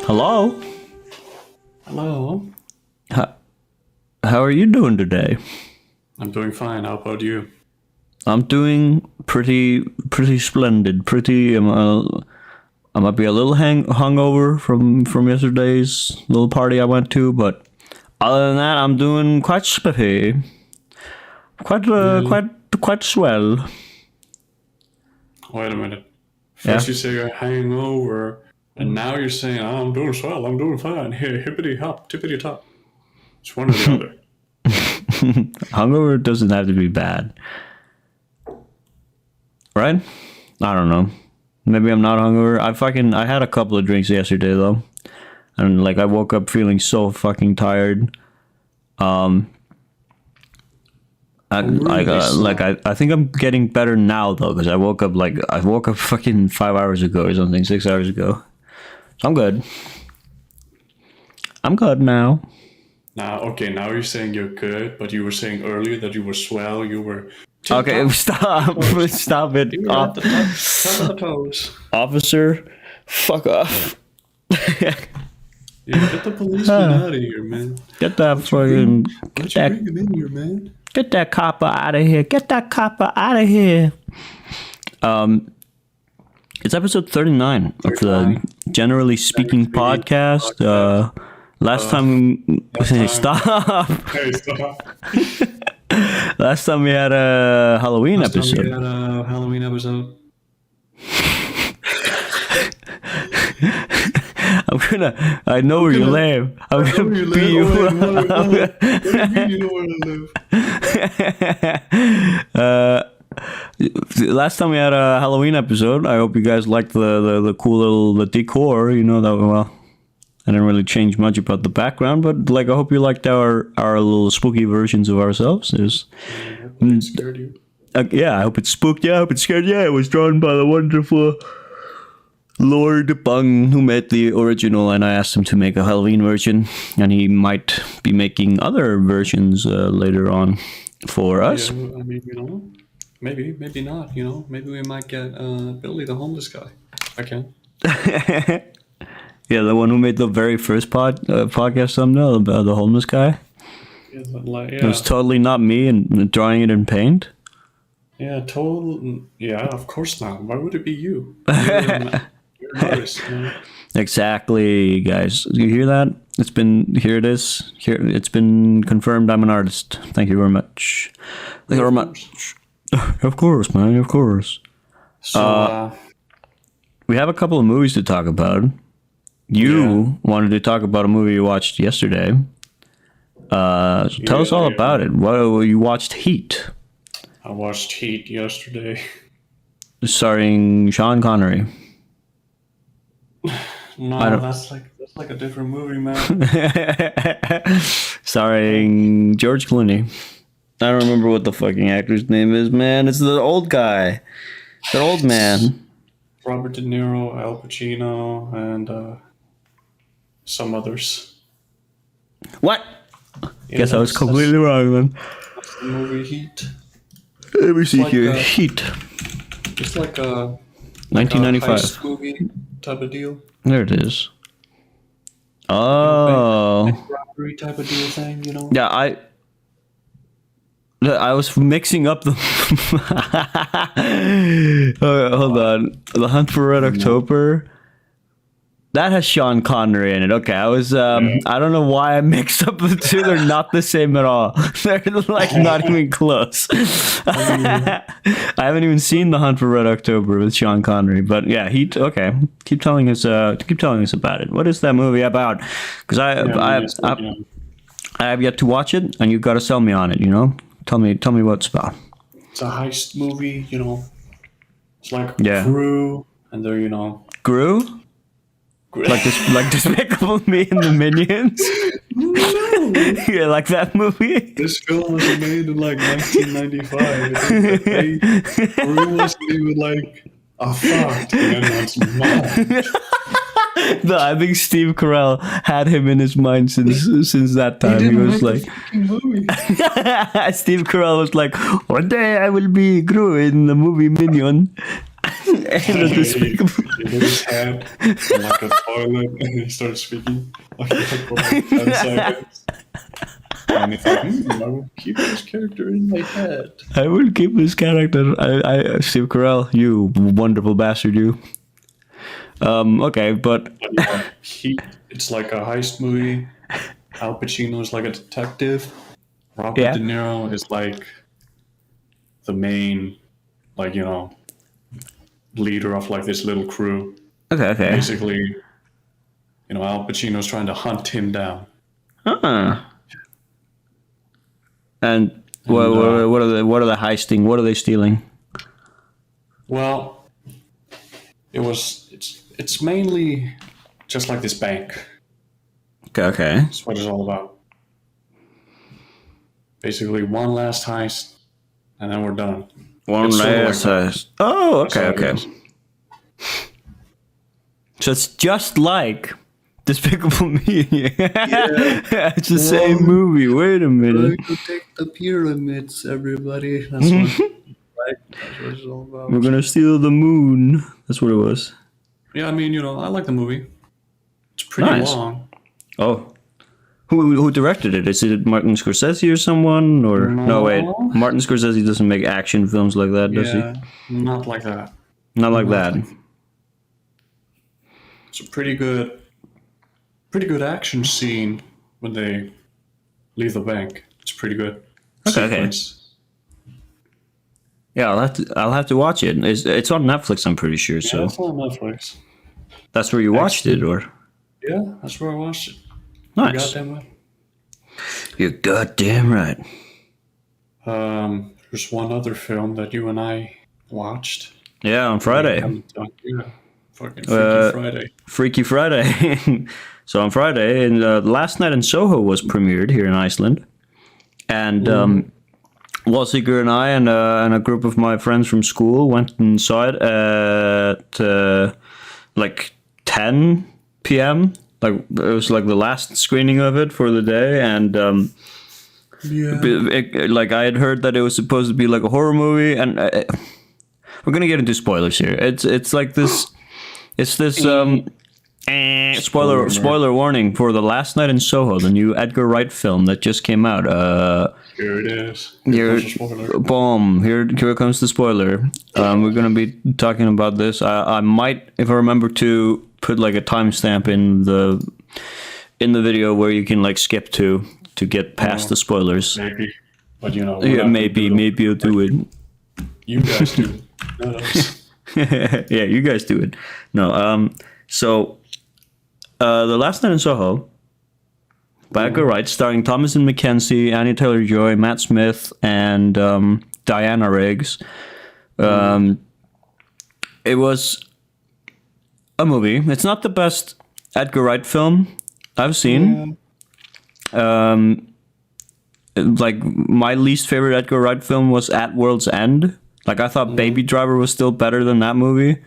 Hello? Hello. How are you doing today? I'm doing fine. How about you? I'm doing pretty splendid. I might be a little hungover from yesterday's little party I went to, but other than that, I'm doing quite spiffy. Quite swell. Wait a minute. First you say you're hangover, and now you're saying, oh, I'm doing swell, I'm doing fine. Here, hippity hop, tippity top. It's one or the other. Hungover doesn't have to be bad. Right? I don't know. Maybe I'm not hungover. I had a couple of drinks yesterday though. And I woke up feeling so fucking tired. I think I'm getting better now though, because I woke up fucking 5 hours ago or something, 6 hours ago. So I'm good. I'm good now. Now you're saying you're good, but you were saying earlier that you were swell, you were... Okay, stop. Stop it. You were at the top of the toes. Officer, fuck off. Yeah, get the policeman out of here, man. Get that fucking... Get that... Bring him in here, man. Get that copper out of here. Get that copper out of here. It's episode 39 of the Generally Speaking podcast. Last time... Stop. Hey, stop. Last time we had a Halloween episode. I know where you live. I'm gonna beat you up. What do you mean you know where I live? Last time we had a Halloween episode. I hope you guys liked the cool little decor. You know that well. I didn't really change much about the background, but I hope you liked our little spooky versions of ourselves. It scared you. Yeah, I hope it spooked you. I hope it scared you. It was drawn by the wonderful Lord Bung, who made the original, and I asked him to make a Halloween version, and he might be making other versions later on for us. Yeah, I mean, maybe not. Maybe we might get Billy the homeless guy. I can. Yeah, the one who made the very first podcast thumbnail about the homeless guy. Yeah, It was totally not me and drawing it in paint. Yeah, yeah, of course not. Why would it be you? You're an artist, man. Exactly, guys. You hear that? Here it is. It's been confirmed I'm an artist. Thank you very much. Thank you very much. Of course, man. Of course. So, we have a couple of movies to talk about. You wanted to talk about a movie you watched yesterday. So tell us all about it. What you watched? Heat. I watched Heat yesterday. Starring Sean Connery. No, that's like a different movie, man. Starring George Clooney. I don't remember what the fucking actor's name is, man. It's the old guy. The old man. Robert De Niro, Al Pacino, and some others. What? Yeah, Guess I was completely wrong then. That's the movie Heat. Let me see here. Heat. It's like a 1995 heist movie type of deal. There it is. Oh. Bank robbery type of deal thing, Yeah, I was mixing up the... hold on. The Hunt for Red October. That has Sean Connery in it. Okay, I don't know why I mixed up the two. They're not the same at all. They're not even close. I haven't even seen The Hunt for Red October with Sean Connery, but yeah, okay. Keep telling us about it. What is that movie about? Because I have yet to watch it, and you've got to sell me on it. Tell me what it's about. It's a heist movie. It's like Gru, and they're Gru. Like Despicable Me and the Minions? No. Yeah, like that movie? This film was made in 1995. Gru wasn't even a fuck. No, I think Steve Carell had him in his mind since that time. He was like, Steve Carell was like, one day I will be Gru in the movie Minion. In a despicable. He hit his head in like a toilet, and he started speaking like for like 10 seconds. And he thought, I will keep this character in my head. I will keep this character. Steve Carell, you wonderful bastard, you. Okay, but yeah, it's like a heist movie. Al Pacino is like a detective. Robert De Niro is like the main, like, you know, leader of like this little crew. Okay. Basically, you know, Al Pacino's trying to hunt him down. And what are they heisting? What are they stealing? Well, it's mainly just like this bank. Okay. That's what it's all about. Basically, one last heist, and then we're done. One last heist. Oh, okay. So it's just like Despicable Me. It's the same movie. Wait a minute. We're going to take the pyramids, everybody. That's what, right? That's what it's all about. We're gonna steal the moon. That's what it was. Yeah, I mean, you know, I like the movie. It's pretty long. Oh. Who directed it? Is it Martin Scorsese or someone? Or no, wait. Martin Scorsese doesn't make action films like that, does he? Not like that. Not like that. It's a pretty good action scene when they leave the bank. It's pretty good. Okay. Yeah, I'll have to watch it. It's on Netflix, I'm pretty sure. Yeah, so it's on Netflix. That's where you watched it, or? Yeah, that's where I watched it. Nice. You're goddamn right. There's one other film that you and I watched. Yeah, on Friday. Yeah, fucking Freaky Friday. Freaky Friday. So on Friday, and Last Night in Soho was premiered here in Iceland, and Walsiger and I and a group of my friends from school went and saw it at like 10 p.m. Like it was like the last screening of it for the day, and like I had heard that it was supposed to be like a horror movie, and we're gonna get into spoilers here. It's like this. It's this spoiler warning for The Last Night in Soho, the new Edgar Wright film that just came out. Here it is. Boom. Here comes the spoiler. We're gonna be talking about this. I might, if I remember, to put like a timestamp in the video where you can like skip to get past the spoilers. Maybe, but you know. Yeah, maybe you'll do it. You guys do it, not us. Yeah, you guys do it. No. So, The Last Night in Soho by Edgar Wright, starring Thomasin McKenzie, Anya Taylor-Joy, Matt Smith, and Diana Riggs. It was a movie. It's not the best Edgar Wright film I've seen. Like my least favorite Edgar Wright film was At World's End. Like I thought Baby Driver was still better than that movie,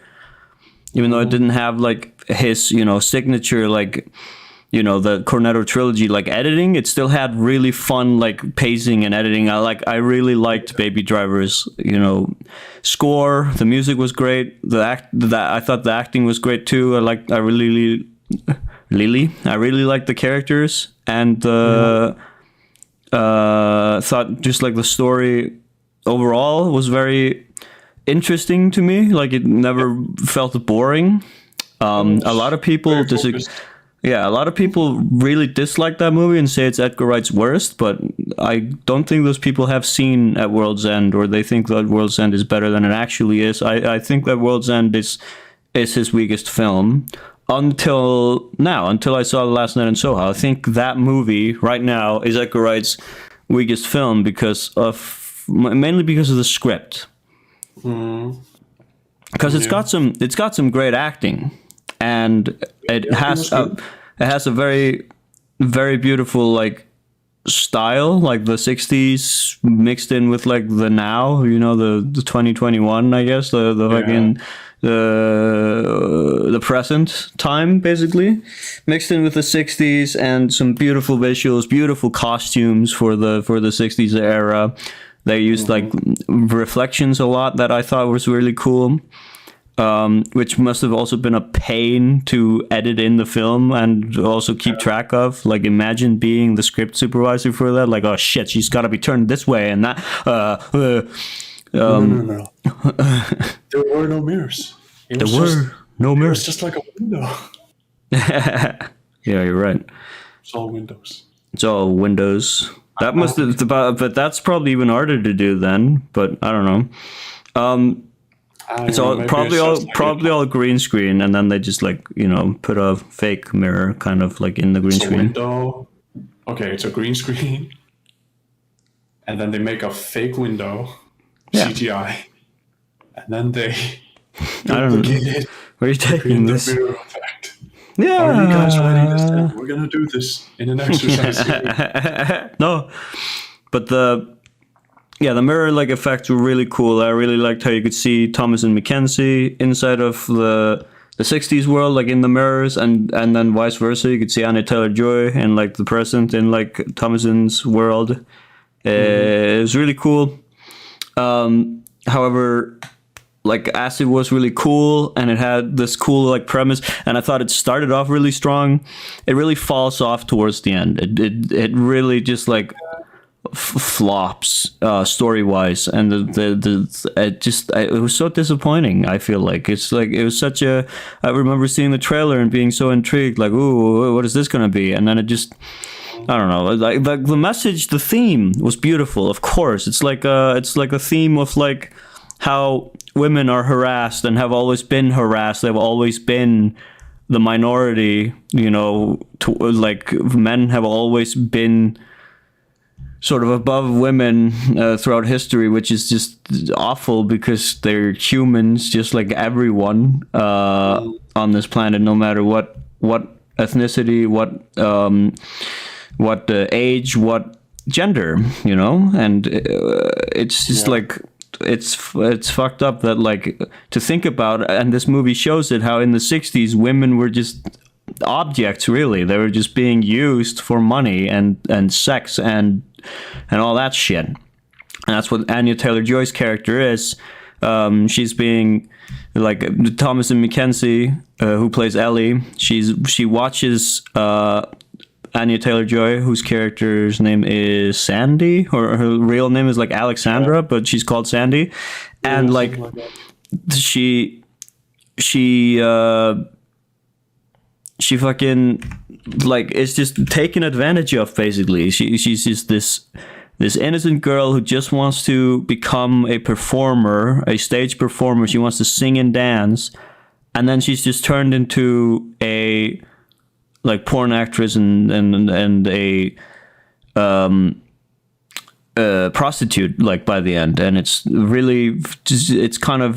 even though it didn't have like his, you know, signature, like, you know, the Cornetto trilogy, like editing. It still had really fun, like pacing and editing. I really liked Baby Driver's, you know, score. The music was great. I thought the acting was great too. I really liked the characters, and thought just like the story overall was very interesting to me. Like it never felt boring. A lot of people a lot of people really dislike that movie and say it's Edgar Wright's worst, but I don't think those people have seen At World's End, or they think that World's End is better than it actually is. I think that World's End is his weakest film until I saw The Last Night in Soho. I think that movie right now is Edgar Wright's weakest film mainly because of the script. Because it's got some great acting, and it has a very, very beautiful like style, like the 60s mixed in with like the now, you know, the 2021, I guess, fucking the present time, basically mixed in with the 60s, and some beautiful visuals, beautiful costumes for the 60s era. They used like reflections a lot that I thought was really cool. which must have also been a pain to edit in the film and also keep track of. Like, imagine being the script supervisor for that. Like, oh shit, she's got to be turned this way and that. No. There were no mirrors. There were no mirrors. It's just like a window. Yeah, you're right. It's all windows. It's all windows. That must have, but that's probably even harder to do then. But I don't know. It's all probably all green screen, and then they just like put a fake mirror kind of like in the green screen. Window. Okay, it's a green screen, and then they make a fake window, CGI, and then they I don't know. Where are you taking this? The mirror effect. Yeah. Are you guys ready this time? We're gonna do this in an exercise series. No, but the mirror like effects were really cool. I really liked how you could see Thomas and Mackenzie inside of the 60s world, like in the mirrors, and then vice versa. You could see Anya Taylor-Joy in like the present in like Thomason's world. It was really cool. However, like Acid was really cool, and it had this cool like premise, and I thought it started off really strong. It really falls off towards the end. It really just like flops story wise, and it was so disappointing. I feel like it was such a. I remember seeing the trailer and being so intrigued, like, ooh, what is this gonna be? And then it just. I don't know. Like the message, the theme was beautiful. Of course, it's like a theme of like how women are harassed and have always been harassed. They've always been the minority. Like men have always been sort of above women throughout history, which is just awful because they're humans, just like everyone on this planet, no matter what ethnicity, what age, what gender, and it's just like it's fucked up that like to think about, and this movie shows it, how in the 60s women were just objects. Really, they were just being used for money and sex and all that shit. And that's what Anya Taylor-Joy's character is. She's being like Thomas and Mackenzie, who plays Ellie. She watches Anya Taylor-Joy, whose character's name is Sandy, or her real name is like Alexandra, but she's called Sandy, and like she fucking like is just taken advantage of. Basically, she's just this innocent girl who just wants to become a performer, a stage performer. She wants to sing and dance, and then she's just turned into a like porn actress and a prostitute, like by the end. And it's really it's kind of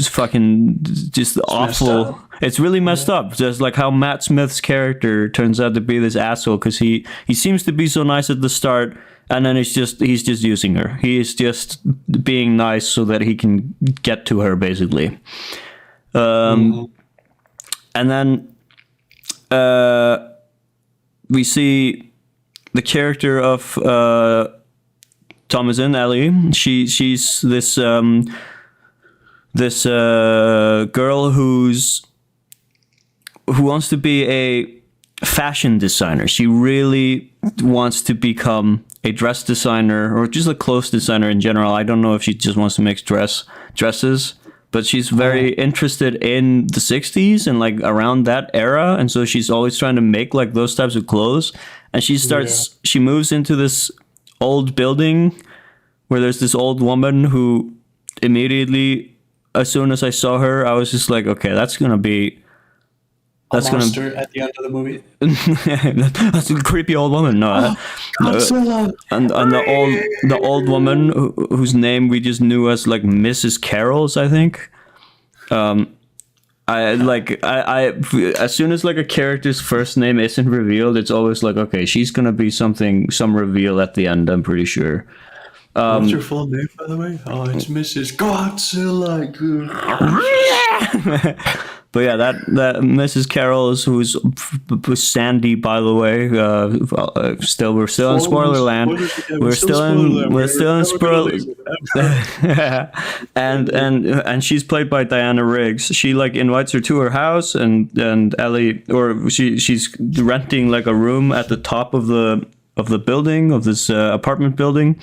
fucking just awful. It's really messed up. Just like how Matt Smith's character turns out to be this asshole, because he seems to be so nice at the start, and then he's just using her. He is just being nice so that he can get to her, basically. And then we see the character of Thomas and Ellie. She's this girl who wants to be a fashion designer. She really wants to become a dress designer, or just a clothes designer in general. I don't know if she just wants to make dresses. But she's very interested in the 60s and like around that era. And so she's always trying to make like those types of clothes. And she moves into this old building where there's this old woman who immediately, as soon as I saw her, I was just like, okay, that's going to be... That's monster at the end of the movie. That's a creepy old woman. No, Godzilla. And the old woman whose name we just knew as like Mrs. Carroll's, I think. I as soon as like a character's first name isn't revealed, it's always like, okay, she's gonna be some reveal at the end. I'm pretty sure. What's your full name, by the way? Oh, it's Mrs. Godzilla. But yeah, that Mrs. Carroll is who's Sandy, by the way. We're still in spoiler land. We're still in spoiler. and she's played by Diana Riggs. She like invites her to her house, and Ellie, or she's renting like a room at the top of the building, of this apartment building.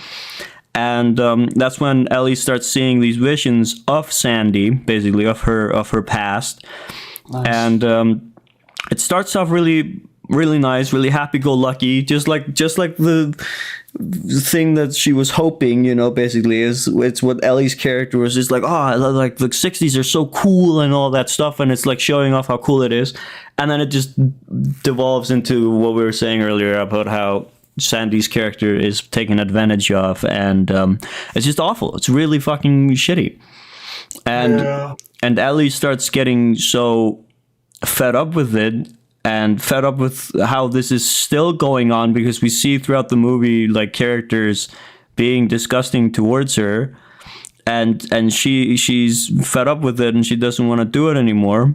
And that's when Ellie starts seeing these visions of Sandy, basically of her past. Nice. And it starts off really, really nice, really happy-go-lucky, just like the thing that she was hoping, basically it's what Ellie's character was just like, like the 60s are so cool and all that stuff, and it's like showing off how cool it is. And then it just devolves into what we were saying earlier about how Sandy's character is taken advantage of, and it's just awful. It's really fucking shitty. And Ellie starts getting so fed up with it, and fed up with how this is still going on, because we see throughout the movie like characters being disgusting towards her, and she's fed up with it, and she doesn't want to do it anymore.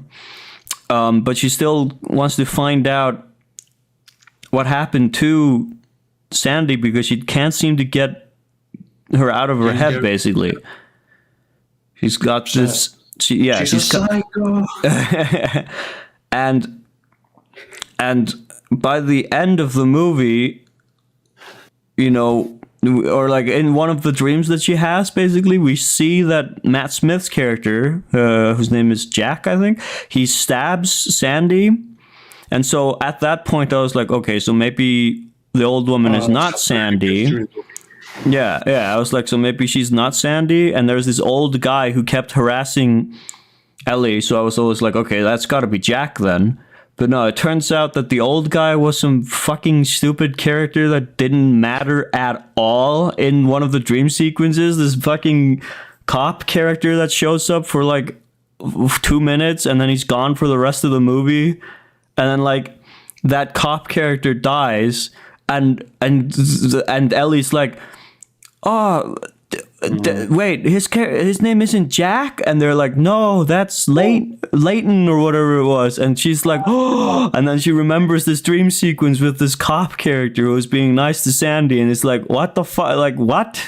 But she still wants to find out what happened to Sandy, because she can't seem to get her out of her head, basically. She's got this... She's a psycho. And by the end of the movie, or like in one of the dreams that she has, basically, we see that Matt Smith's character, whose name is Jack, I think, he stabs Sandy. And so at that point, I was like, okay, so maybe the old woman is not Sandy. Yeah, I was like, so maybe she's not Sandy. And there's this old guy who kept harassing Ellie, so I was always like, okay, that's got to be Jack then. But no, it turns out that the old guy was some fucking stupid character that didn't matter at all in one of the dream sequences. This fucking cop character that shows up for like 2 minutes, and then he's gone for the rest of the movie. And then like that cop character dies, and Ellie's like, oh, wait, his name isn't Jack? And they're like, no, that's Leighton or whatever it was. And she's like, oh, and then she remembers this dream sequence with this cop character who was being nice to Sandy, and it's like, what the fuck? Like, what?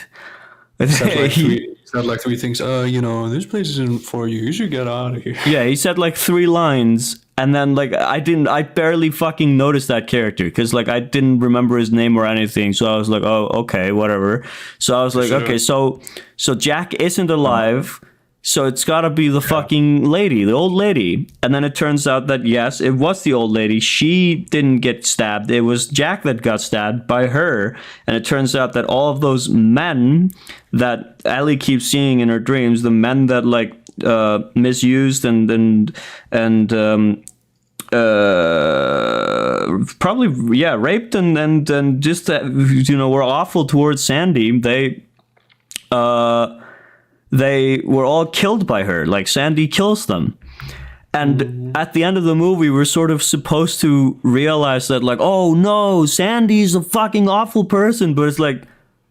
Said like three things. This place isn't for you. You should get out of here. Yeah, he said like 3 lines, and then like I barely fucking noticed that character, because like I didn't remember his name or anything. So I was like, oh, okay, whatever. So I was like, okay, so Jack isn't alive. So it's got to be the fucking lady, the old lady. And then it turns out that, yes, it was the old lady. She didn't get stabbed. It was Jack that got stabbed by her. And it turns out that all of those men that Ellie keeps seeing in her dreams, the men that like misused and probably, yeah, raped and just, were awful towards Sandy, they were all killed by her. Like, Sandy kills them. And at the end of the movie, we're sort of supposed to realize that, like, oh no, Sandy's a fucking awful person. But it's like,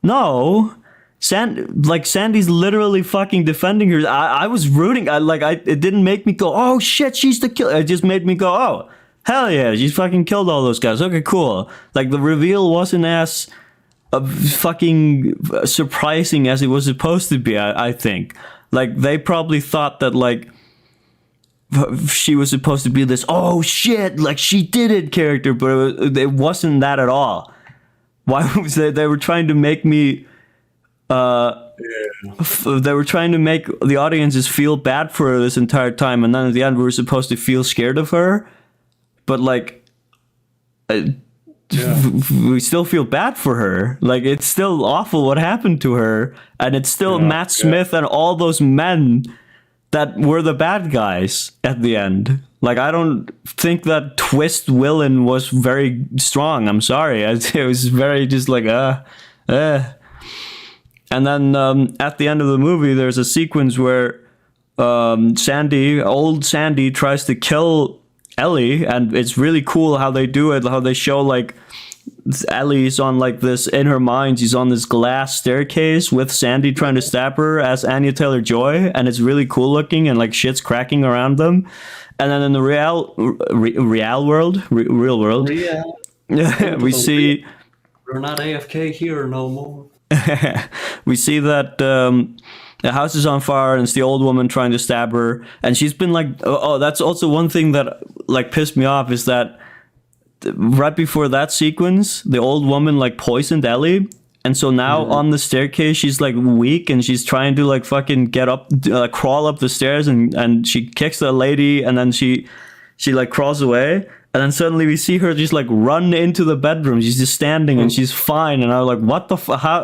no, Sandy's literally fucking defending her. I was rooting. It didn't make me go, oh shit, she's the killer. It just made me go, oh, hell yeah, she's fucking killed all those guys. Okay, cool. Like, the reveal wasn't as fucking surprising as it was supposed to be. I think, like, they probably thought that like she was supposed to be this, oh shit, like she did it character, but it wasn't that at all. Why was they were trying to make me they were trying to make the audiences feel bad for her this entire time, and then at the end we were supposed to feel scared of her, but like we still feel bad for her. Like, it's still awful what happened to her, and it's still Matt Smith and all those men that were the bad guys at the end. Like, I don't think that twist villain was very strong. I'm sorry. It was very just like, And then at the end of the movie, there's a sequence where old Sandy tries to kill Ellie, and it's really cool how they do it, how they show like Ellie's on like this, in her mind, she's on this glass staircase with Sandy trying to stab her as Anya Taylor-Joy, and it's really cool looking, and like shit's cracking around them. And then in the real world, we see we're not AFK here no more. we see that the house is on fire and it's the old woman trying to stab her, and she's been like, oh, that's also one thing that like pissed me off, is that right before that sequence, the old woman like poisoned Ellie, and so now on the staircase she's like weak and she's trying to like fucking get up, crawl up the stairs, and she kicks the lady, and then she like crawls away, and then suddenly we see her just like run into the bedroom. She's just standing and she's fine, and I was like, what the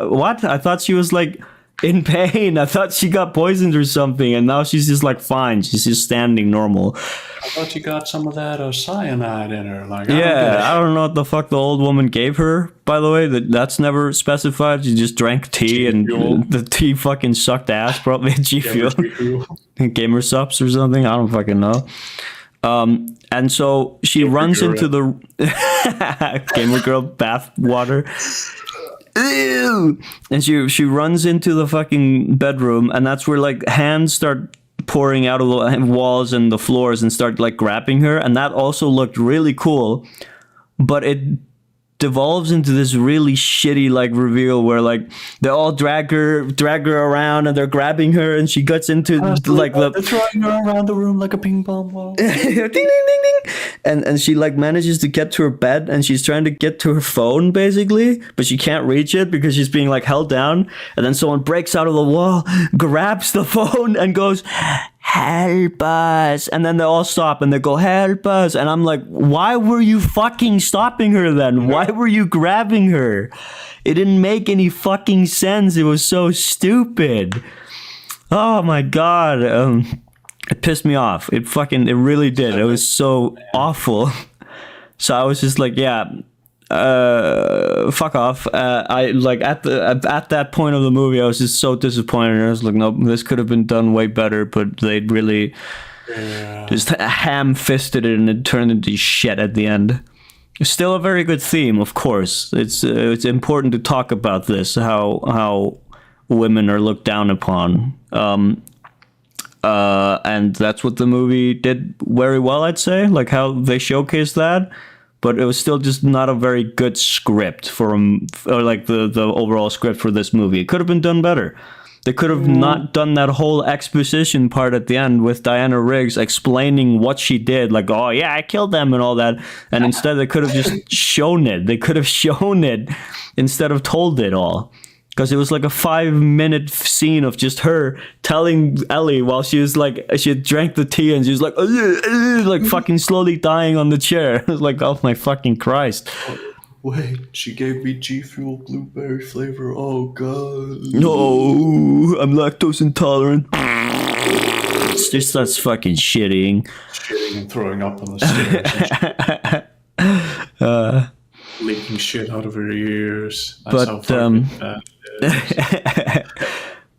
what? I thought she was like in pain. I thought she got poisoned or something, and now she's just like fine. She's just standing normal. I thought you got some of that cyanide in her. Like, I don't know what the fuck the old woman gave her, by the way. That's never specified. She just drank tea, and the tea fucking sucked ass, probably. G Fuel. Gamer subs or something. I don't fucking know. And so she runs into the Gamer Girl bath water. Ew! And she runs into the fucking bedroom, and that's where like hands start pouring out of the walls and the floors and start like grabbing her, and that also looked really cool, but it devolves into this really shitty like reveal where like they all drag her around and they're grabbing her, and she gets into like they're throwing her around the room like a ping pong ball. ding ding ding ding, and she like manages to get to her bed, and she's trying to get to her phone basically, but she can't reach it because she's being like held down, and then someone breaks out of the wall, grabs the phone, and goes, help us, and then they all stop and they go, help us, and I'm like, why were you fucking stopping her then? Why were you grabbing her? It didn't make any fucking sense. It was so stupid. Oh my god. It pissed me off. It really did. It was so awful. So I was just like, yeah, fuck off. I like at that point of the movie, I was just so disappointed. I was like, no, this could have been done way better, but they really just ham-fisted it, and it turned into shit at the end. It's still a very good theme, of course. It's important to talk about this, how women are looked down upon. And that's what the movie did very well, I'd say, like how they showcased that. But it was still just not a very good script or like the overall script for this movie. It could have been done better. They could have not done that whole exposition part at the end with Diana Riggs explaining what she did, like, oh yeah, I killed them and all that. And instead they could have just shown it. They could have shown it instead of told it all. Because it was like a 5-minute scene of just her telling Ellie while she was like, she had drank the tea and she was like fucking slowly dying on the chair. I was like, oh my fucking Christ. Wait, she gave me G Fuel blueberry flavor. Oh god. No, I'm lactose intolerant. It's just that's fucking shitting. Shitting and throwing up on the stairs. Leaking shit out of her ears. That's how fucking bad it is.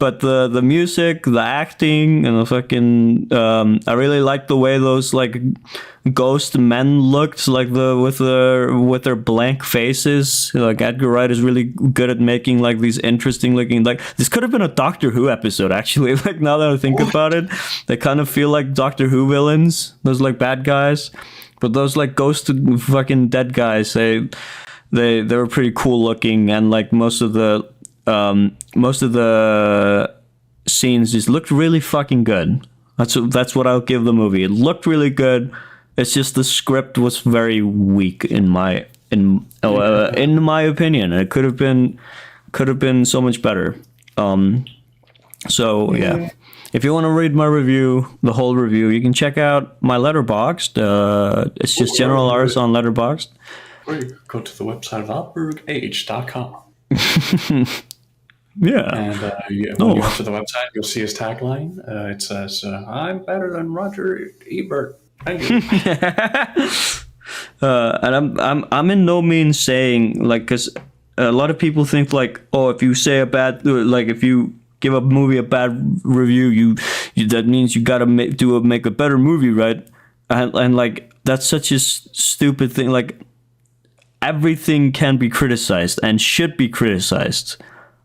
But the music, the acting, and the fucking I really like the way those like ghost men looked, like with their blank faces. Like Edgar Wright is really good at making like these interesting looking, like this could have been a Doctor Who episode actually. Like now that I think about it, they kind of feel like Doctor Who villains. Those like bad guys, but those like ghost fucking dead guys, they were pretty cool looking, and like most of the scenes just looked really fucking good. That's what I'll give the movie. It looked really good. It's just the script was very weak in my opinion. It could have been so much better. So yeah. If you want to read my review, the whole review, you can check out my Letterboxd. It's just GeneralArse on Letterboxd. Or you could go to the website of outbergh.com. Yeah. And when you go to the website, you'll see his tagline. It says, I'm better than Roger Ebert. Thank you. And I'm in no means saying, like, because a lot of people think, like, oh, if you say if you give a movie a bad review, you that means you gotta make a better movie, right? And like, that's such a stupid thing. Like, everything can be criticized and should be criticized.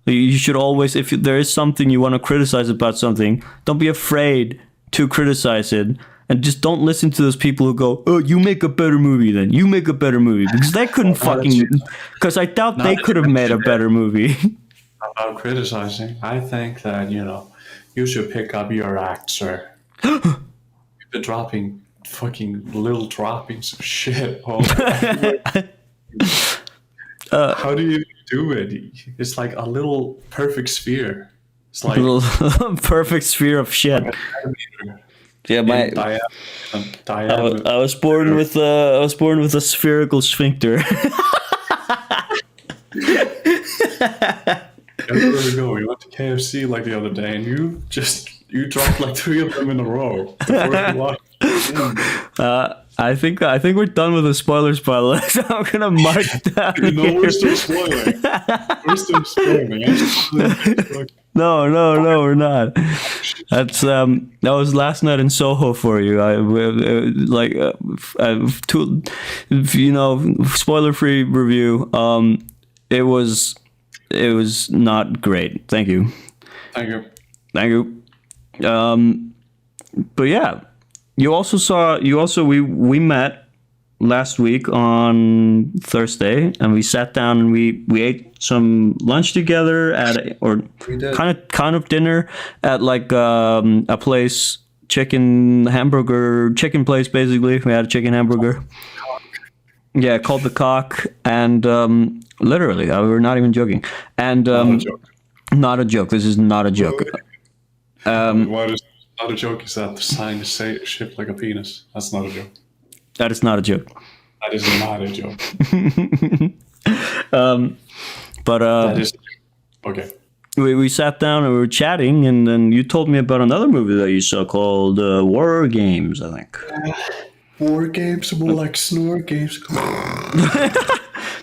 You should always, if there is something you want to criticize about something, don't be afraid to criticize it. And just don't listen to those people who go, "Oh, you make a better movie then. You make a better movie." Because they couldn't because I doubt they could have made a better movie. About criticizing, I think that, you should pick up your act, sir. You've been dropping fucking little droppings of shit. How do you do it? It's like a little perfect sphere. It's like A little perfect sphere of shit. Yeah, I was born with a spherical sphincter. Everywhere we go, we went to KFC like the other day, and you dropped like 3 of them in a row. I think we're done with the spoilers, by the way. So I'm gonna mark down. We're still spoiling. We're still spoiling. No, we're not. That's that was last night in Soho for you. Spoiler-free review. It was not great. Thank you. But yeah, we met last week on Thursday, and we sat down and we ate some lunch together kind of dinner at like a place, chicken place basically. We had a chicken hamburger. Yeah, called the Cock, and literally, we're not even joking. And not a joke. This is not a joke. What is not a joke is that the sign is shaped like a penis. That's not a joke. That is not a joke. That is not a joke. That is okay. We sat down and we were chatting, and then you told me about another movie that you saw called War Games, I think. War Games, more like snore games.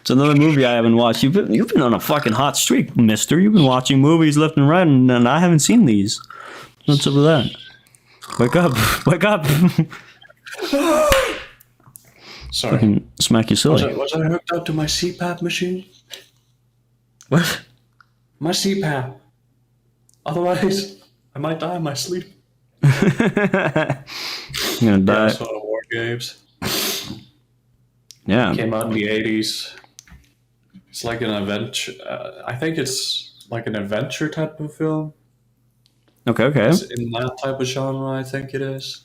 It's another movie I haven't watched. You've been on a fucking hot streak, mister. You've been watching movies left and right, and I haven't seen these. What's up with that? Wake up. Sorry. Fucking smack you silly. Was I hooked up to my CPAP machine? What? My CPAP. Otherwise, I might die in my sleep. You're gonna die. I saw War Games. Yeah. Came out in the 80s. It's like an adventure. I think it's like an adventure type of film. Okay. It's in that type of genre, I think it is.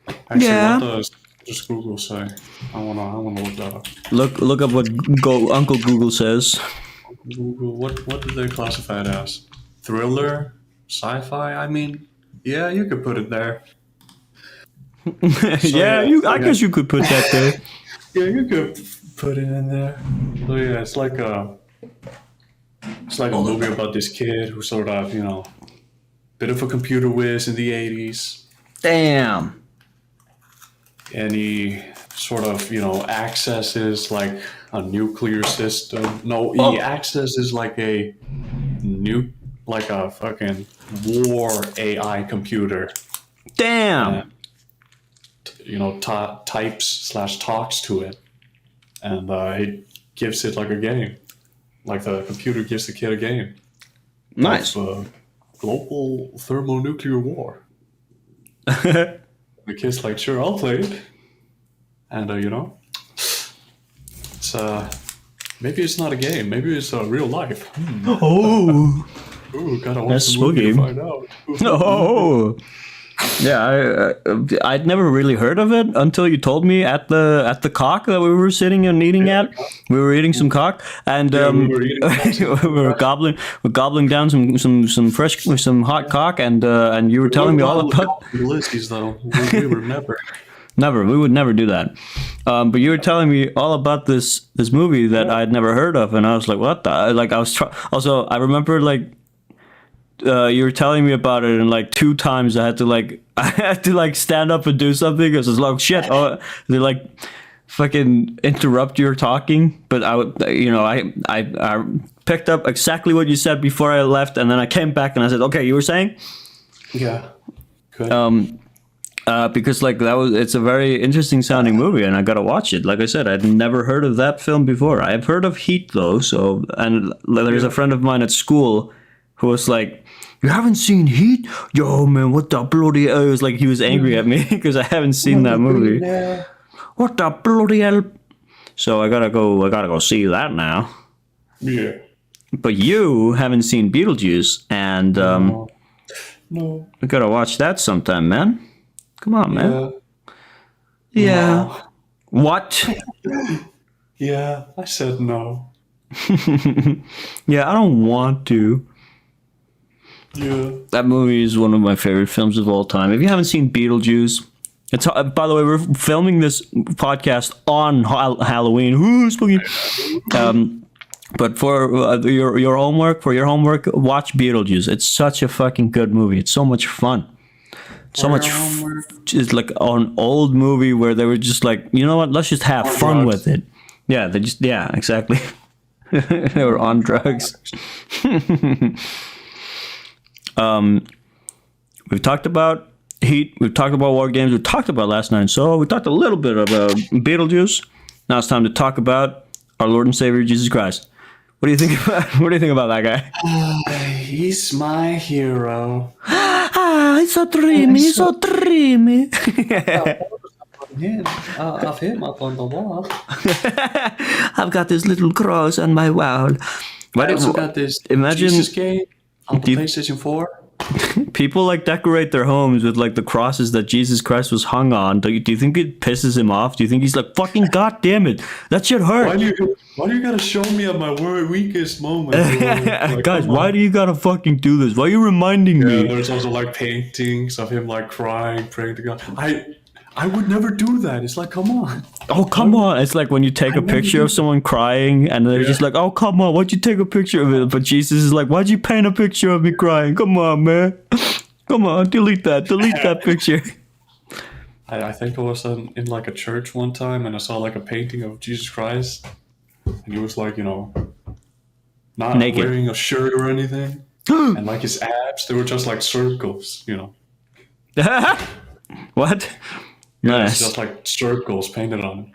Actually, Yeah. what does just Google say? I wanna look that up. Look up what Uncle Google says. Google, what do they classify it as? Thriller? Sci-fi? I mean, yeah, you could put it there. I guess you could put that there. Yeah, you could put it in there. So yeah, it's like a movie about this kid who sort of, bit of a computer whiz in the 80s. Damn. And he sort of, accesses like a nuclear system. No, he accesses like a fucking war AI computer. Damn. Types/talks to it, and it gives it like a game. Like the computer gives the kid a game. Nice. Of, global thermonuclear war. The kid's like, sure, I'll play it. And it's maybe it's not a game. Maybe it's real life. Oh. Ooh, gotta watch That's the movie spooky. to find out. Oh. Yeah, I'd never really heard of it until you told me at the Cock that we were sitting and eating at. We were eating some cock, and we were eating we were gobbling down some hot cock, and you were telling me all about. Ulysses, though. We were never. We would never do that. But you were telling me all about this movie that I'd never heard of, and I was like, what the? Like I was also, I remember like. You were telling me about it, and like 2 times I had to stand up and do something because it's like shit. Oh, they like fucking interrupt your talking, but I picked up exactly what you said before I left, and then I came back and I said, okay, you were saying? Yeah. Good. because like it's a very interesting sounding movie, and I gotta watch it. Like I said, I'd never heard of that film before. I've heard of Heat though, so and there's a friend of mine at school who was like, "You haven't seen Heat? Yo, man, what the bloody hell?" It was like he was angry at me because I haven't seen that movie. What the bloody hell? So I gotta go see that now. Yeah. But you haven't seen Beetlejuice, and No. we gotta watch that sometime, man. Come on, man. Yeah. Yeah. What? Yeah, I said no. Yeah, I don't want to. Yeah. That movie is one of my favorite films of all time. If you haven't seen Beetlejuice, it's by the way, we're filming this podcast on Halloween. Ooh, spooky. But for your homework, watch Beetlejuice. It's such a fucking good movie. It's so much fun. So much. It's like an old movie where they were just like, you know what? Let's just have fun with it. Yeah, exactly. They were on drugs. We've talked about Heat. We've talked about War Games. We've talked about Last Night in Soho. We talked a little bit about Beetlejuice. Now it's time to talk about our Lord and Savior Jesus Christ. What do you think about? What do you think about that guy? He's my hero. He's so dreamy. He's so dreamy. Of him up on the wall. I've got this little cross on my wall. I also got this imagine Jesus game on the PlayStation 4. People like decorate their homes with like the crosses that Jesus Christ was hung on. Do you think it pisses him off? Do you think he's like, fucking goddamn it, that shit hurt? Why do you gotta show me at my weakest moment? Like, guys, why do you gotta fucking do this? Why are you reminding me? Yeah, there's also like paintings of him like crying, praying to God. I would never do that. It's like, come on. Oh, come on. It's like when you take a picture of someone crying and they're just like, oh, come on, why'd you take a picture of it? But Jesus is like, why'd you paint a picture of me crying? Come on, man. Come on, delete that picture. I think I was in like a church one time and I saw like a painting of Jesus Christ. And he was like, not naked, wearing a shirt or anything. And like his abs, they were just like circles, What? Yeah, Nice. it's just like circles painted on him.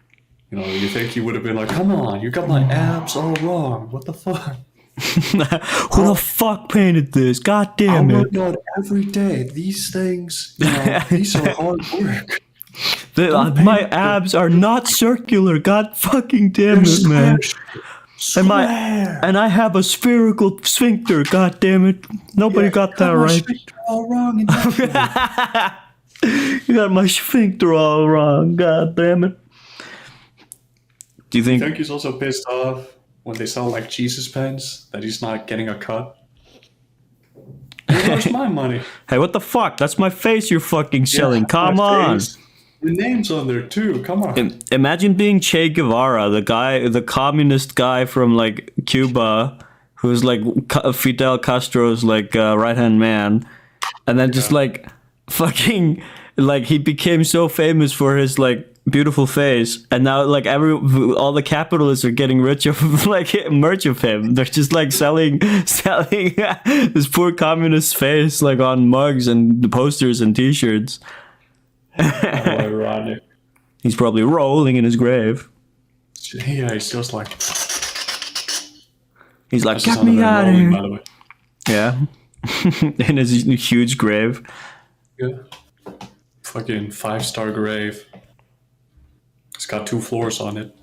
You think he would have been like, come on, you got my abs all wrong. What the fuck? Who the fuck painted this? God damn I it. work out every day. These things, these are hard work. My abs are not circular. God fucking damn it, man. And I have a spherical sphincter. God damn it. Nobody got that right. All wrong in that You got my sphincter all wrong. God damn it. Do you I think think he's also pissed off when they sell like Jesus pens that he's not getting a cut. Where's my money? Hey, what the fuck? That's my face you're fucking selling. Yeah, Come my on. face. The name's on there too. Come on. Imagine being Che Guevara, the communist guy from like Cuba, who's like Fidel Castro's like right-hand man, and then just like fucking like he became so famous for his like beautiful face, and now like all the capitalists are getting rich of like merch of him. They're just like selling this poor communist face like on mugs and posters and T-shirts. How ironic. He's probably rolling in his grave. Yeah, he's just like. He's like, That's get the sound me of out him of rolling, here. by the way. Yeah. In his huge grave. Yeah. Fucking 5-star grave. It's got 2 floors on it.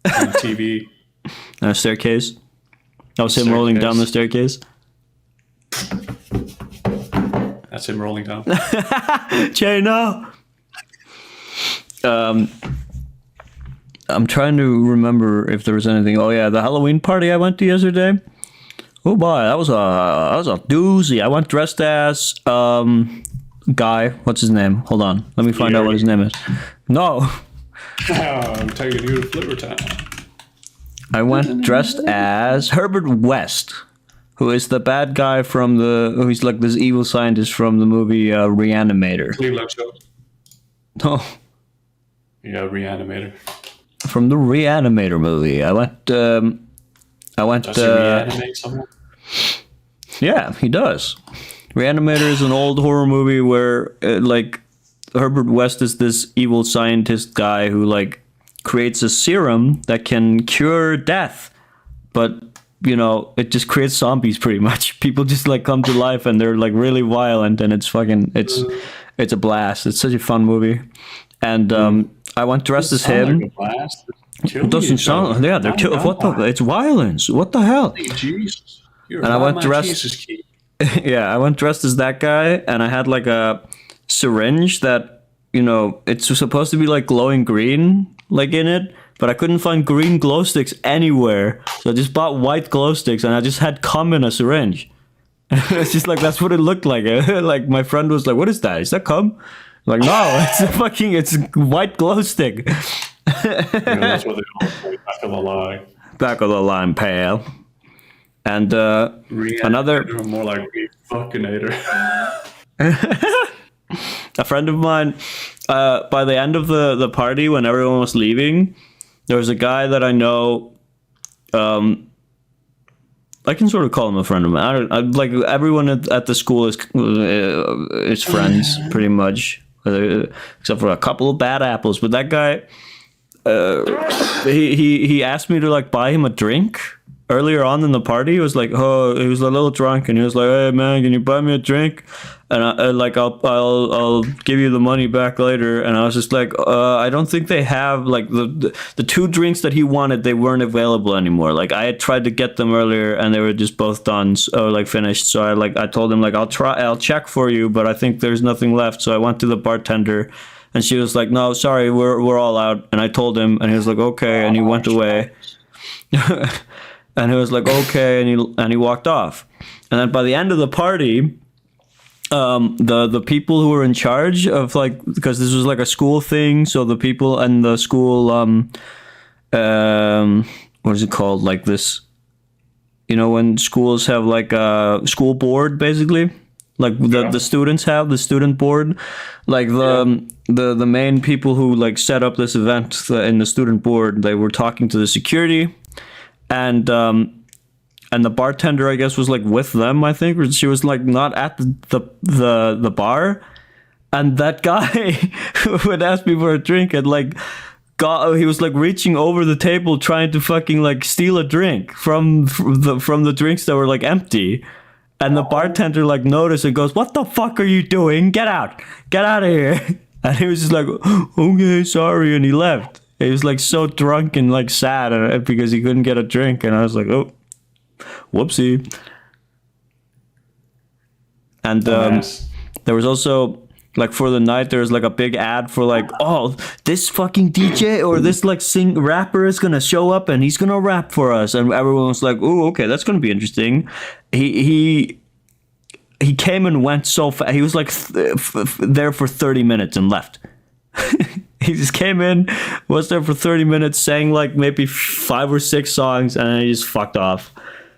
And a TV. A staircase. That was him rolling down the staircase. That's him rolling down. Jay, no. I'm trying to remember if there was anything. Oh yeah, the Halloween party I went to yesterday. Oh boy, that was a doozy. I went dressed as guy. What's his name? Hold on, let me find out what his name is. No, I'm taking you to Flipper Town. I went dressed as Herbert West, who is the bad guy from who's like this evil scientist from the movie Reanimator. Cleveland show. No. Yeah, Reanimator. From the Reanimator movie. I went. Does he reanimate someone? Yeah, he does. Reanimator is an old horror movie where like Herbert West is this evil scientist guy who like creates a serum that can cure death, but you know it just creates zombies pretty much. People just like come to life and they're like really violent, and it's a blast. It's such a fun movie, and I went dressed as him. Like a blast. It doesn't sound. Yeah, they're killed. What the? It's violence. What the hell? Hey, Jesus. You're And I went dressed. Jesus key. Yeah, I went dressed as that guy, and I had like a syringe that, you know, it's supposed to be like glowing green, like in it, but I couldn't find green glow sticks anywhere, so I just bought white glow sticks, and I just had cum in a syringe. It's just like that's what it looked like. Like my friend was like, "What is that? Is that cum?" I'm like, no, it's a white glow stick. That's what they call it, back of the line. Back of the line, pal. And another, more like fuckinator. a friend of mine, by the end of the party, when everyone was leaving, there was a guy that I know. I can sort of call him a friend of mine. Like everyone at the school is friends, pretty much, except for a couple of bad apples. But that guy, he asked me to like buy him a drink earlier on in the party. He was like, oh, he was a little drunk, and he was like, hey man, can you buy me a drink? And I'll give you the money back later. And I was just like, I don't think they have like the two drinks that he wanted. They weren't available anymore. Like I had tried to get them earlier, and they were just both done, or like finished. So I told him like I'll check for you, but I think there's nothing left. So I went to the bartender, and she was like, no, sorry, we're all out. And I told him, and he was like, okay, and he went away. And he was like, okay, and he walked off. And then by the end of the party, the people who were in charge of like, because this was like a school thing, so the people in the school, what is it called? Like this, you know, when schools have like a school board, basically, like the students have the student board, like the main people who like set up this event in the student board, they were talking to the security. And the bartender, I guess, was like with them. I think, or she was like not at the bar. And that guy who had asked me for a drink had like he was like reaching over the table trying to fucking like steal a drink from the drinks that were like empty. And the bartender like noticed and goes, "What the fuck are you doing? Get out of here!" And he was just like, "Okay, sorry," and he left. He was like so drunk and like sad because he couldn't get a drink, and I was like, "Oh, whoopsie." And there was also like for the night there was like a big ad for like, oh, this fucking DJ or this like rapper is gonna show up and he's gonna rap for us, and everyone was like, "Oh, okay, that's gonna be interesting." He came and went so fast. He was like there for 30 minutes and left. He just came in, was there for 30 minutes, sang like maybe 5 or 6 songs, and then he just fucked off.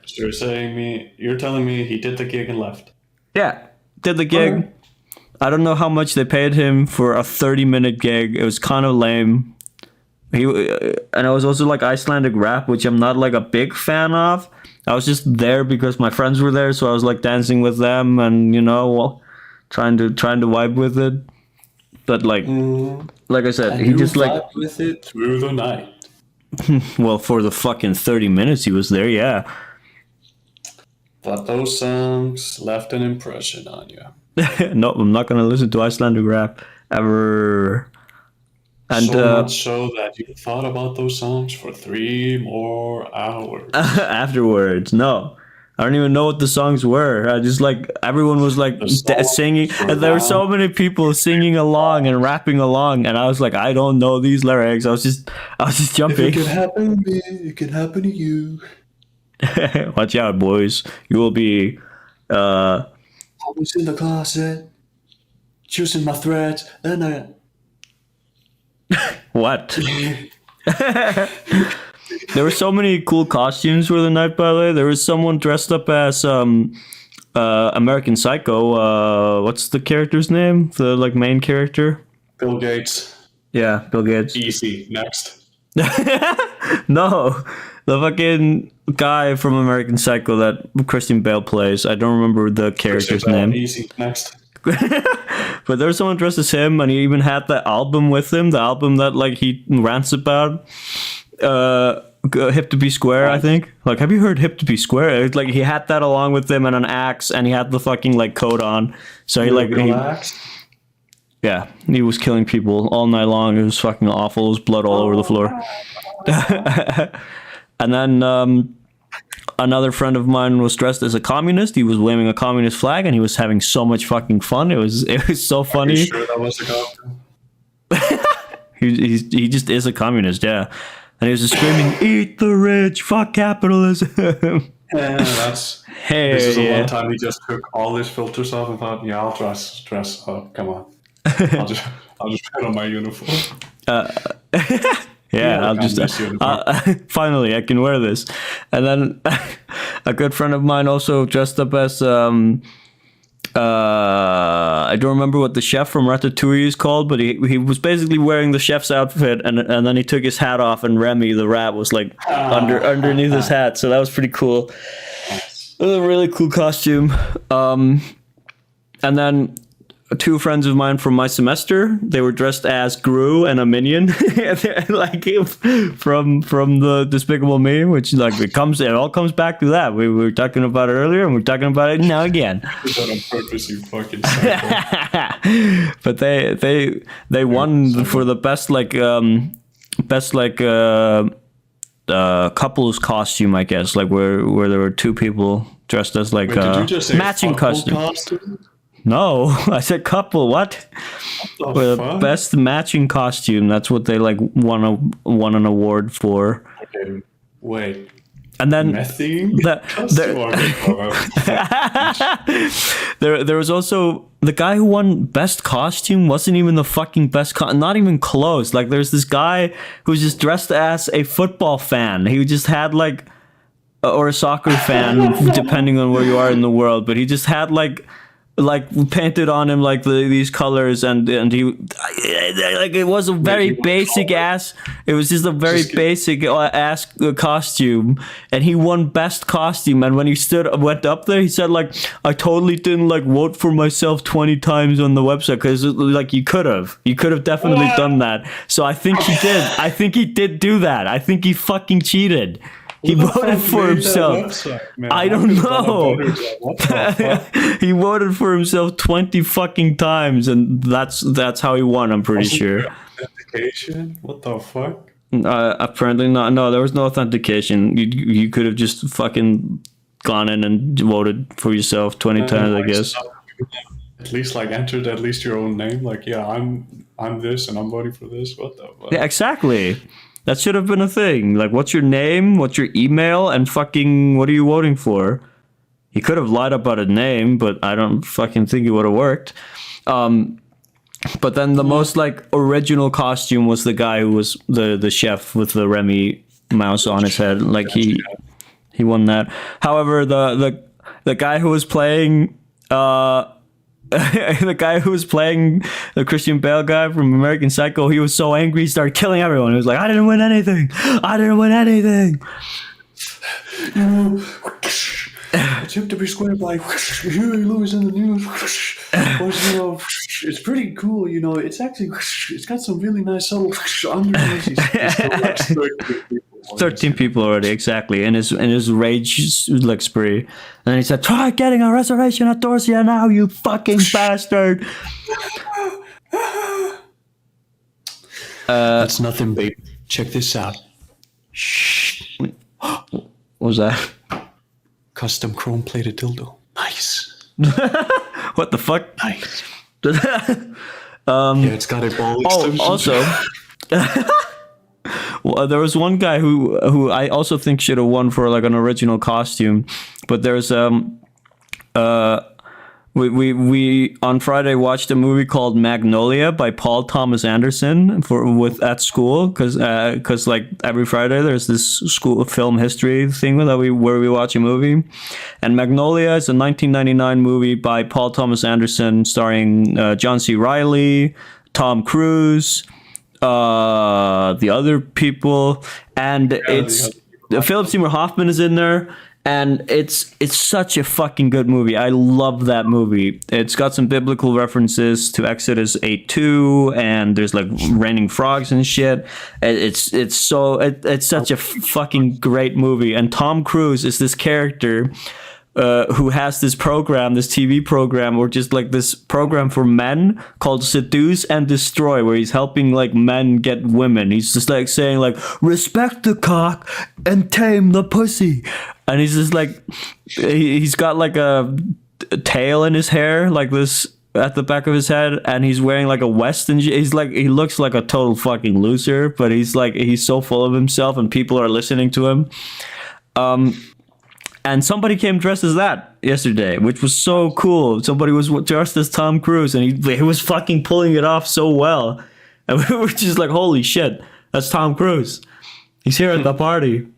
So you're telling me he did the gig and left? Yeah, did the gig. Okay. I don't know how much they paid him for a 30-minute gig. It was kind of lame. And it was also like Icelandic rap, which I'm not like a big fan of. I was just there because my friends were there, so I was like dancing with them and, you know, trying to vibe with it. But like I said, and he just like with it through the night. Well, for the fucking 30 minutes he was there, yeah. But those songs left an impression on you. No, I'm not gonna listen to Icelandic rap ever. And so much so that you thought about those songs for 3 more hours. Afterwards, no. I don't even know what the songs were. I just like everyone was like singing, and there were so many people singing along and rapping along, and I was like, I don't know these lyrics. I was just jumping. If it could happen to me, it could happen to you. Watch out, boys! You will be. I was in the closet, choosing my threads, and I. What? There were so many cool costumes for the night, by the way. There was someone dressed up as American Psycho. What's the character's name? The like main character? Bill Gates. Yeah, Bill Gates. Easy. Next. No, the fucking guy from American Psycho that Christian Bale plays. I don't remember the character's name. Easy. Next. but there was someone dressed as him, and he even had the album with him, the album that like he rants about. Hip to be square, I think. Like, have you heard Hip to be square? It's like he had that along with him and an axe, and he had the fucking like coat on. So he yeah, he was killing people all night long. It was fucking awful. There was blood all over the floor. And then another friend of mine was dressed as a communist. He was waving a communist flag, and he was having so much fucking fun. It was so funny. Are you sure that was a costume? He just is a communist, yeah. And he was just screaming, "Eat the rich, fuck capitalism." Yeah, this is the one time he just took all his filters off and thought, "Yeah, I'll dress up. Come on, I'll just put on my uniform." I'll just finally I can wear this. And then a good friend of mine also dressed up as I don't remember what the chef from Ratatouille is called, but he was basically wearing the chef's outfit, and then he took his hat off, and Remy the rat was like underneath his hat, so that was pretty cool. It was a really cool costume. And then two friends of mine from my semester, they were dressed as Gru and a minion, like from the Despicable Me, which like it all comes back to that. We were talking about it earlier, and we're talking about it now again. Did that on purpose, you fucking psycho. But they won for the best couples costume, I guess, like where there were two people dressed as like Wait, did you just say matching costume. No, I said couple. What? The best matching costume. That's what they like won an award for. Okay, wait. And then there was also the guy who won best costume wasn't even the fucking best. Not even close. Like there's this guy who's just dressed as a football fan. He just had like, or a soccer fan, depending on where you are in the world. But he just had like painted on him like these colors, and he like it was a very basic ass. It was just a very basic ass costume, and he won best costume. And when he went up there, he said like, "I totally didn't like vote for myself 20 times on the website because like you could have definitely done that." So I think he did. I think he did do that. I think he fucking cheated. He voted for himself. I don't know. He voted for himself 20 fucking times, and that's how he won. I'm pretty sure. Authentication? What the fuck? Apparently not. No, there was no authentication. You could have just fucking gone in and voted for yourself 20 times, I guess. At least like entered at least your own name. Like, yeah, I'm this and I'm voting for this. What the fuck? Yeah, exactly. That should have been a thing. Like, what's your name? What's your email? And fucking, what are you voting for? He could have lied about a name, but I don't fucking think it would have worked. But then the most like original costume was the guy who was the chef with the Remy mouse on his head. Like he won that. However, the guy who was playing the guy who was playing the Christian Bale guy from American Psycho, he was so angry he started killing everyone. He was like, "I didn't win anything. I didn't win anything." It's hip to be square like Huey Lewis in the news. It's pretty cool, it's actually it's got some really nice subtle undertones. 13 people already, exactly, in his rage like spree. And then he said, "Try getting a reservation at Dorsia now, you fucking bastard." That's nothing, babe. Check this out. Shh. What was that? Custom chrome plated dildo. Nice. What the fuck? Nice. Yeah, it's got a ball extension. Also, well, there was one guy who I also think should have won for like an original costume, but there's we on Friday watched a movie called Magnolia by Paul Thomas Anderson at school because like every Friday there's this school film history thing where we watch a movie, and Magnolia is a 1999 movie by Paul Thomas Anderson starring John C. Reilly, Tom Cruise, the other people, and Philip Seymour Hoffman is in there. And it's such a fucking good movie. I love that movie. It's got some biblical references to Exodus 8:2, and there's like raining frogs and shit. It's such a fucking great movie. And Tom Cruise is this character who has this program, this TV program, or just like this program for men called Seduce and Destroy, where he's helping like men get women. He's just like saying like, respect the cock and tame the pussy. And he's just like, he's got like a tail in his hair, like this at the back of his head, and he's wearing like a vest, and he's like, he looks like a total fucking loser, but he's like, he's so full of himself, and people are listening to him. And somebody came dressed as that yesterday, which was so cool. Somebody was dressed as Tom Cruise, and he was fucking pulling it off so well. And we were just like, holy shit, that's Tom Cruise. He's here at the party.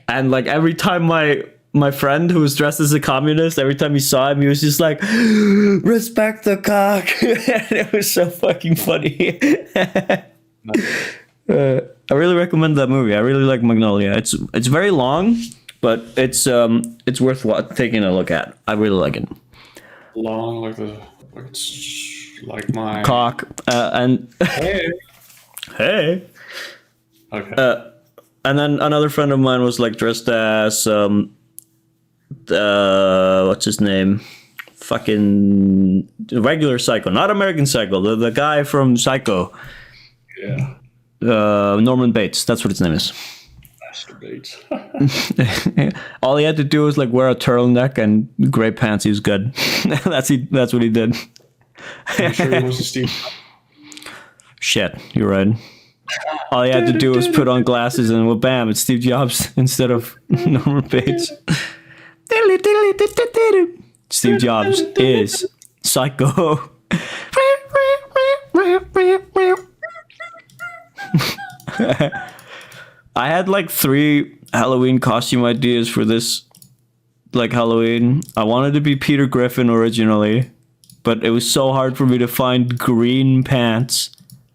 And like every time my friend who was dressed as a communist, every time he saw him, he was just like, respect the cock. And it was so fucking funny. I really recommend that movie. I really like Magnolia. It's very long, but it's worth taking a look at. I really like it. Long, it's like my cock, and hey. Okay. And then another friend of mine was like dressed as what's his name? Fucking regular Psycho, not American Psycho. The guy from Psycho. Yeah. Norman Bates. That's what his name is. Bates. All he had to do was like wear a turtleneck and gray pants. He was good. That's what he did. I'm sure he wasn't Steve. Shit, you're right. All he had to do was put on glasses, and well, bam, it's Steve Jobs instead of Norman Bates. Steve Jobs is Psycho. I had like 3 Halloween costume ideas for this like Halloween. I wanted to be Peter Griffin originally, but it was so hard for me to find green pants,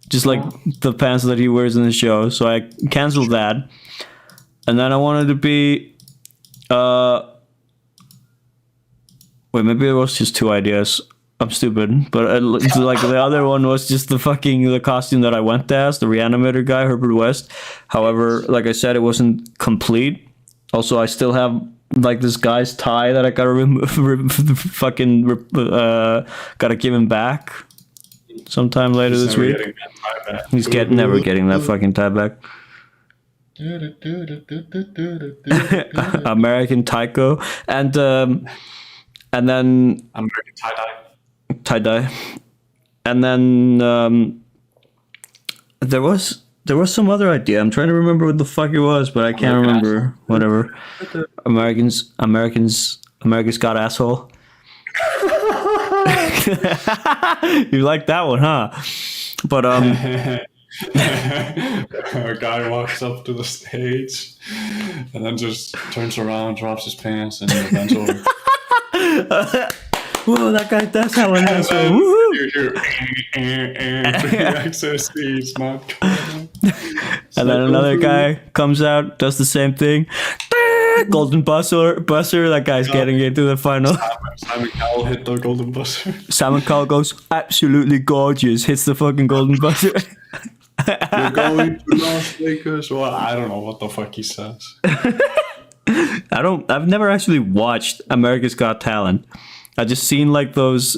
just like the pants that he wears in the show. So I canceled that. And then I wanted to be wait, maybe it was just 2 ideas. I'm stupid, but like the other one was just the costume that I went as, the Reanimator guy, Herbert West. However, like I said, it wasn't complete. Also, I still have like this guy's tie that I gotta gotta give him back sometime later this week. He's never getting that fucking tie back. American Tycho, and then American tie-dye. Tie-dye, and then there was some other idea. I'm trying to remember what the fuck it was, but I can't remember. Whatever. Americans got asshole. You like that one, huh? But a guy walks up to the stage and then just turns around, drops his pants, and then bends over. Whoa, that guy does have an asshole. And then another guy comes out, does the same thing. Golden buzzer. That guy's getting into the final. Simon Cowell hit the golden buzzer. Simon Cowell goes, absolutely gorgeous, hits the fucking golden buzzer. You're going to Las Vegas. Well, I don't know what the fuck he says. I've never actually watched America's Got Talent. I just seen like those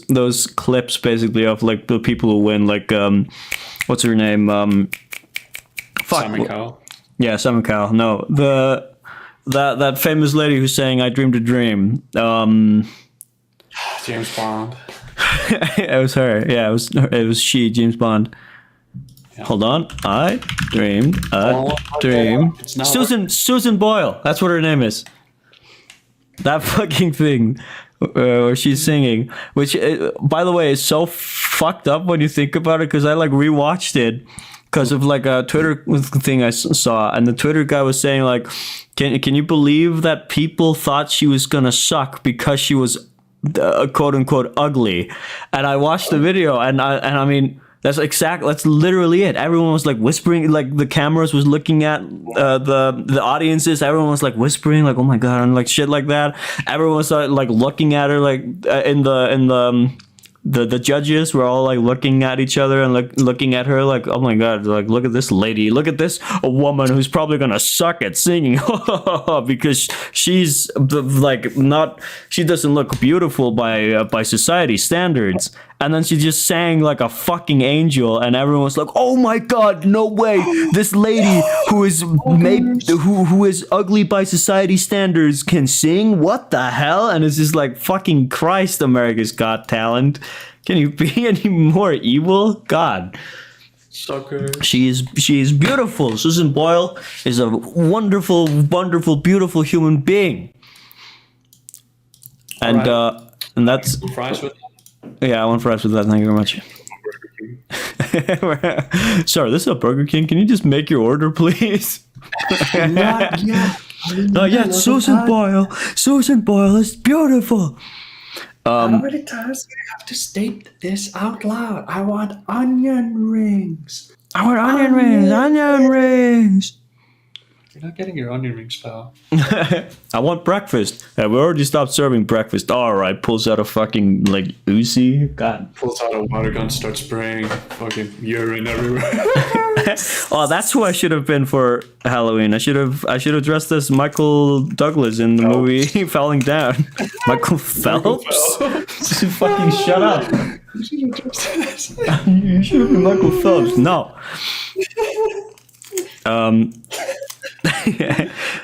clips basically of like the people who win, like what's her name? Simon Cowell. Yeah, Simon Cowell. No, that famous lady who sang "I Dreamed a Dream." James Bond. It was her. Yeah, it was she, James Bond. Yeah. Hold on, I dreamed a dream. Susan Boyle. That's what her name is. That fucking thing. Where she's singing, which by the way is so fucked up when you think about it, because I like rewatched it because of like a Twitter thing I saw, and the Twitter guy was saying like, can you believe that people thought she was gonna suck because she was quote unquote ugly? And I watched the video, and I mean That's literally it. Everyone was like whispering, like the cameras was looking at the audiences. Everyone was like whispering, like, oh my god, and like shit like that. Everyone was like looking at her, like the judges were all like looking at each other and like looking at her like, oh my god, like look at this lady, look at this a woman who's probably gonna suck at singing because she's like not, she doesn't look beautiful by society standards. And then she just sang like a fucking angel, and everyone was like, "Oh my god, no way! This lady who is who is ugly by society standards can sing? What the hell?" And it's just like, fucking Christ, America's Got Talent. Can you be any more evil? God. Sucker. She is beautiful. Susan Boyle is a wonderful, wonderful, beautiful human being. And right. And that's Fries with yeah, I want fries with that. Thank you very much. Sorry, this is a Burger King. Can you just make your order, please? Not yet. Not yet. Susan Boyle. Susan Boyle is beautiful. How many times do I have to state this out loud? I want onion rings. I want onion rings. Onion rings. You're not getting your onion rings, pal. I want breakfast. Yeah, we already stopped serving breakfast. All right, pulls out a fucking like Uzi. God. Pulls out a water gun, starts spraying fucking urine everywhere. Oh, that's who I should have been for Halloween. I should have dressed as Michael Douglas in the movie Falling Down. Michael Phelps? Fucking shut up. You should have been Michael Phelps. No.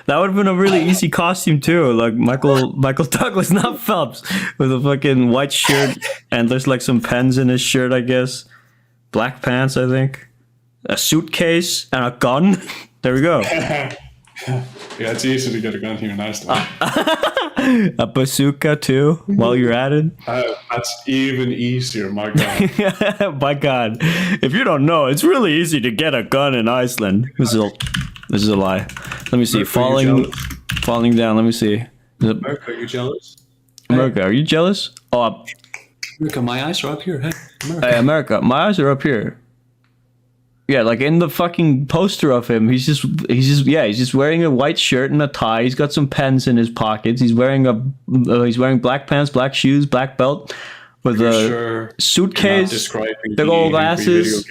That would have been a really easy costume too, like Michael Douglas, not Phelps, with a fucking white shirt and there's like some pens in his shirt, I guess, black pants, I think, a suitcase and a gun. There we go. Yeah, it's easy to get a gun here in Iceland. A bazooka too, while you're at it. That's even easier, my god. My god, if you don't know, it's really easy to get a gun in Iceland. This is a lie. Let me see. America, Falling down. Let me see. America, are you jealous? America, are you jealous? Oh, America, my eyes are up here. Hey, America. hey, America, my eyes are up here. Yeah, like in the fucking poster of him, he's just wearing a white shirt and a tie. He's got some pens in his pockets. He's wearing black pants, black shoes, black belt, with a suitcase, big old glasses.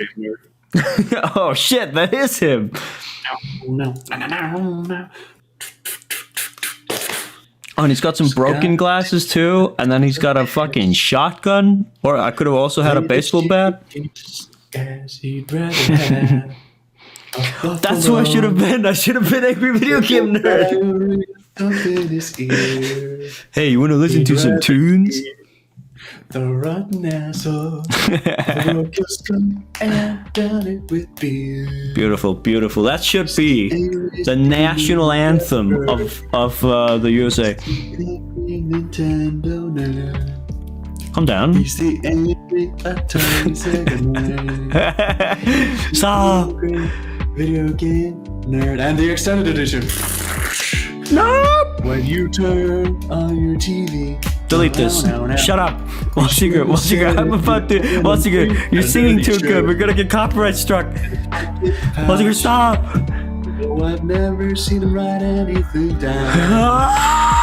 Oh shit, that is him. No. Oh, and he's got some broken glasses too, and then he's got a fucking shotgun. Or I could have also had a baseball bat. As he'd rather have. That's who I should have been. I should have been Angry Video Game Nerd. Hey, you want to listen to some tunes? The rotten asshole. And done it with beer. Beautiful, beautiful. That should be the national anthem of the USA. Nintendo nerd. Calm down. He's the angry Atari Sega nerd. Stop. Video game nerd. And the extended edition. No. When you turn on your TV. Delete this. Shut up. Walsiger, I'm about to. Walsiger, you're singing too good. We're gonna get copyright struck. Walsiger, stop. Oh, I've never seen him write anything down.